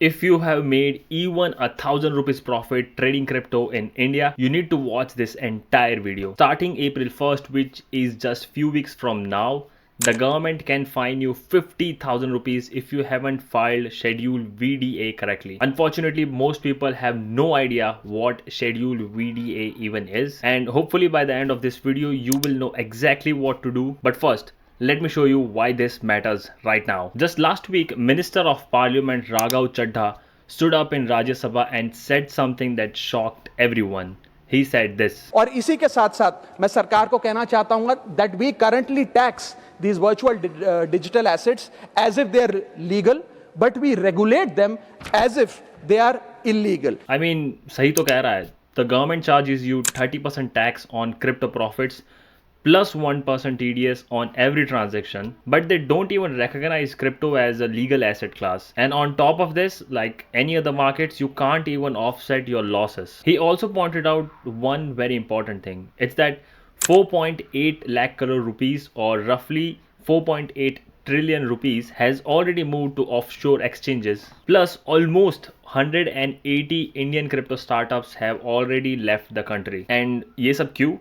If you have made even 1,000 rupees profit trading crypto in India, you need to watch this entire video. Starting April 1st, which is just few weeks from now, the government can fine you 50,000 rupees if you haven't filed Schedule VDA correctly. Unfortunately, most people have no idea what Schedule VDA even is, and hopefully by the end of this video, you will know exactly what to do. But first, let me show you why this matters right now. Just last week, Minister of Parliament Raghav Chadha stood up in Rajya Sabha and said something that shocked everyone. He said this. और इसी के साथ साथ मैं सरकार को कहना चाहता हूं that we currently tax these virtual digital assets as if they are legal, but we regulate them as if they are illegal. I mean, सही तो कह रहा है. The government charges you 30% tax on crypto profits plus 1% TDS on every transaction, but they don't even recognize crypto as a legal asset class. And on top of this, like any other markets, you can't even offset your losses. He also pointed out one very important thing. It's that 4.8 lakh crore rupees, or roughly 4.8 trillion rupees, has already moved to offshore exchanges. Plus, almost 180 Indian crypto startups have already left the country. And ये सब क्यों?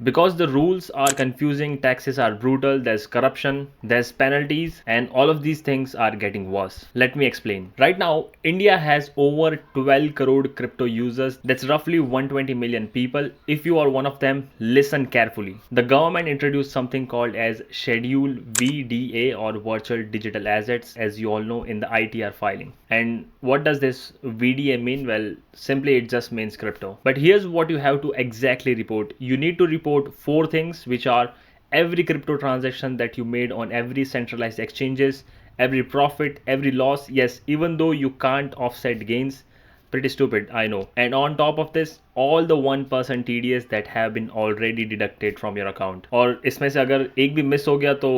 Because the rules are confusing, taxes are brutal, there's corruption, there's penalties, and all of these things are getting worse. Let me explain. Right now, India has over 12 crore crypto users. That's roughly 120 million people. If you are one of them, listen carefully. The government introduced something called as Schedule VDA, or Virtual Digital Assets, as you all know, in the ITR filing. And what does this VDA mean? Well, simply it just means crypto. But here's what you have to exactly report. You need to report 4 things, which are every crypto transaction that you made on every centralized exchanges, every profit, every loss. Yes, even though you can't offset gains. Pretty stupid, I know. And on top of this, all the 1% TDS that have been already deducted from your account. और इसमें से अगर एक भी miss हो गया तो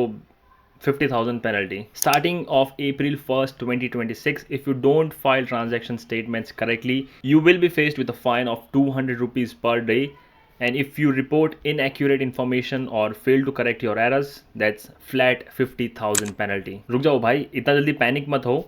50,000 penalty. Starting of April 1st, 2026, if you don't file transaction statements correctly, you will be faced with a fine of 200 rupees per day. And if you report inaccurate information or fail to correct your errors, that's flat 50,000 penalty. रुक जाओ भाई, इतना जल्दी panic मत हो.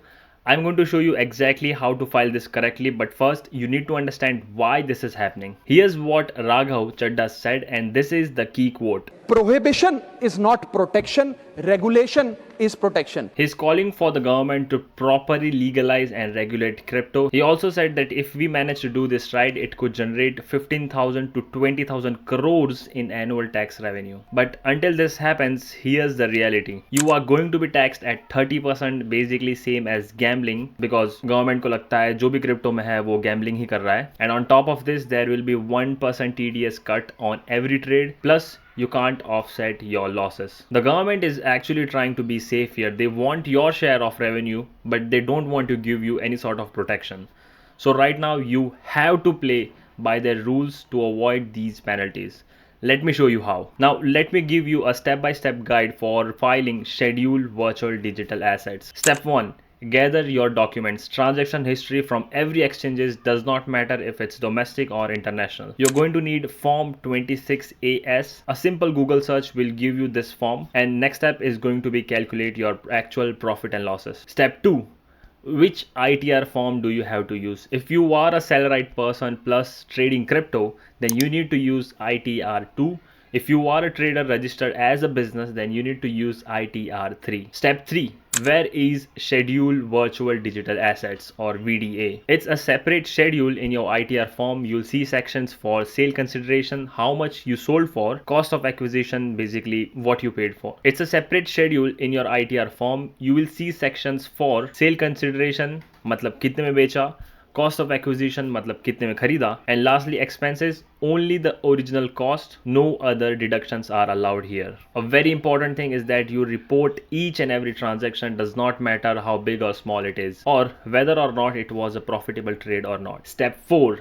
I'm going to show you exactly how to file this correctly, but first you need to understand why this is happening. Here's what Raghav Chadha said, and this is the key quote. Prohibition is not protection, regulation is protection. He's calling for the government to properly legalize and regulate crypto. He also said that if we manage to do this right, it could generate 15,000 to 20,000 crores in annual tax revenue. But until this happens, here's the reality. You are going to be taxed at 30%, basically same as gambling, because government को लगता है जो भी crypto में है वो gambling ही कर रहा है. And on top of this, there will be 1% TDS cut on every trade, plus you can't offset your losses. The government is actually trying to be safe here. They want your share of revenue, but they don't want to give you any sort of protection. So right now you have to play by their rules to avoid these penalties. Let me show you how. Now let me give you a step-by-step guide for filing Schedule Virtual Digital Assets. Step 1. Gather your documents. Transaction history from every exchanges, does not matter if it's domestic or international. You're going to need form 26AS. A simple Google search will give you this form, and next step is going to be calculate your actual profit and losses. Step 2. Which ITR form do you have to use? If you are a salaried person plus trading crypto, then you need to use ITR2. If you are a trader registered as a business, then you need to use ITR3. Step 3. Where is Schedule Virtual Digital Assets, or VDA? It's a separate schedule in your ITR form. You'll see sections for sale consideration, how much you sold for, cost of acquisition, basically what you paid for. It's a separate schedule in your ITR form. You will see sections for sale consideration, मतलब कितने में बेचा, cost of acquisition, मतलब कितने में खरीदा, and lastly expenses, only the original cost, no other deductions are allowed here. A very important thing is that you report each and every transaction, does not matter how big or small it is, or whether or not it was a profitable trade or not. Step 4.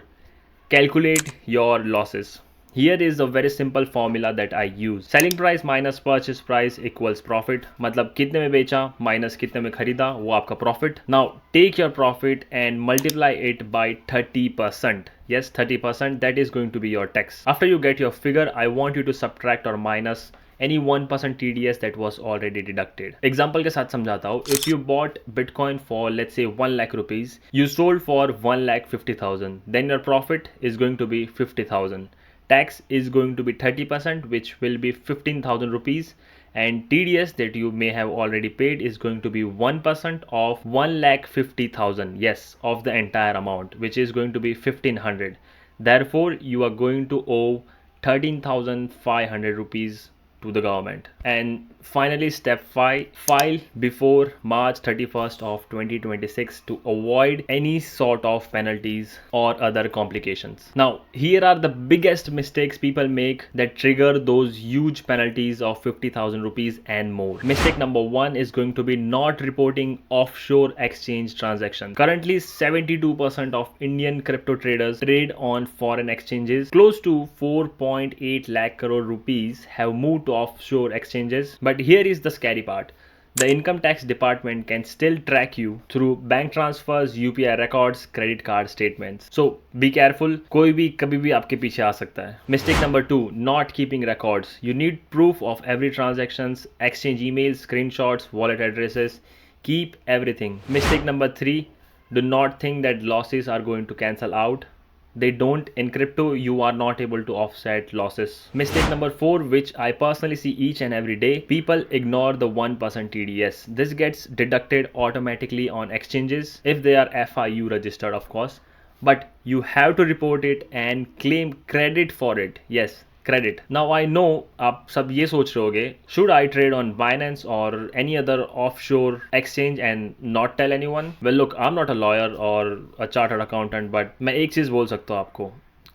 Calculate your losses. Here is a very simple formula that I use. Selling price minus purchase price equals profit. मतलब कितने में बेचा minus कितने में खरीदा, वो आपका profit. Now take your profit and multiply it by 30%. Yes, 30%. That is going to be your tax. After you get your figure, I want you to subtract or minus any 1% TDS that was already deducted. Example के साथ समझाता हूँ. If you bought Bitcoin for let's say 1 lakh rupees, you sold for 1,50,000, then your profit is going to be 50,000. Tax is going to be 30%, which will be 15,000 rupees, and TDS that you may have already paid is going to be 1% of 1,50,000. Yes, of the entire amount, which is going to be 1,500. Therefore, you are going to owe 13,500 rupees to the government. And finally, step 5, file before March 31st of 2026 to avoid any sort of penalties or other complications. Now, here are the biggest mistakes people make that trigger those huge penalties of 50,000 rupees and more. Mistake number 1 is going to be not reporting offshore exchange transactions. Currently, 72% of Indian crypto traders trade on foreign exchanges. Close to 4.8 lakh crore rupees have moved to offshore exchanges. But here is the scary part. The income tax department can still track you through bank transfers, UPI records, credit card statements. So be careful. कोई भी कभी भी आपके पीछे आ सकता है. Mistake number 2, not keeping records. You need proof of every transactions, exchange emails, screenshots, wallet addresses. Keep everything. Mistake number 3, do not think that losses are going to cancel out. They don't. In crypto, you are not able to offset losses. Mistake number 4, which I personally see each and every day, people ignore the 1% TDS. This gets deducted automatically on exchanges if they are FIU registered, of course, but you have to report it and claim credit for it. Yes, credit. Now I know आप सब ये सोच रहे होगे, should I trade on Binance or any other offshore exchange and not tell anyone? Well, look, I'm not a lawyer or a chartered accountant, but मैं एक चीज बोल सकता हूँ आपको.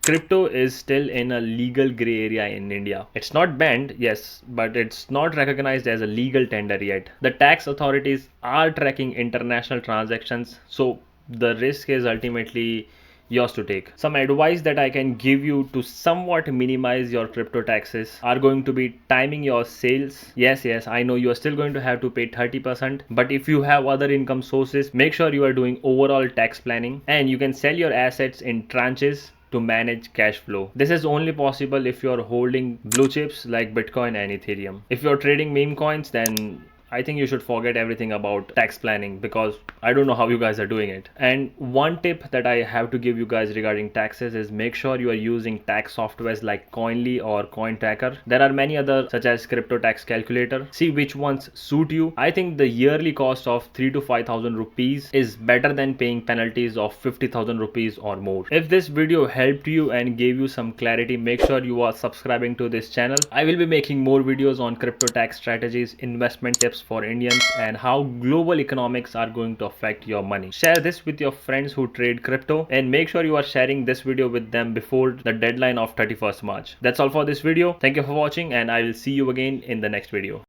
Crypto is still in a legal gray area in India. It's not banned, yes, but it's not recognized as a legal tender yet. The tax authorities are tracking international transactions, so the risk is ultimately yours to take. Some advice that I can give you to somewhat minimize your crypto taxes are going to be timing your sales. Yes, I know you are still going to have to pay 30%, but if you have other income sources, make sure you are doing overall tax planning, and you can sell your assets in tranches to manage cash flow. This is only possible if you're holding blue chips like Bitcoin and Ethereum. If you're trading meme coins, then I think you should forget everything about tax planning, because I don't know how you guys are doing it. And one tip that I have to give you guys regarding taxes is make sure you are using tax softwares like Coinly or CoinTracker. There are many other such as Crypto Tax Calculator. See which ones suit you. I think the yearly cost of 3 to 5,000 rupees is better than paying penalties of 50,000 rupees or more. If this video helped you and gave you some clarity, make sure you are subscribing to this channel. I will be making more videos on crypto tax strategies, investment tips for Indians, and how global economics are going to affect your money. Share this with your friends who trade crypto, and make sure you are sharing this video with them before the deadline of 31st March. That's all for this video. Thank you for watching, and I will see you again in the next video.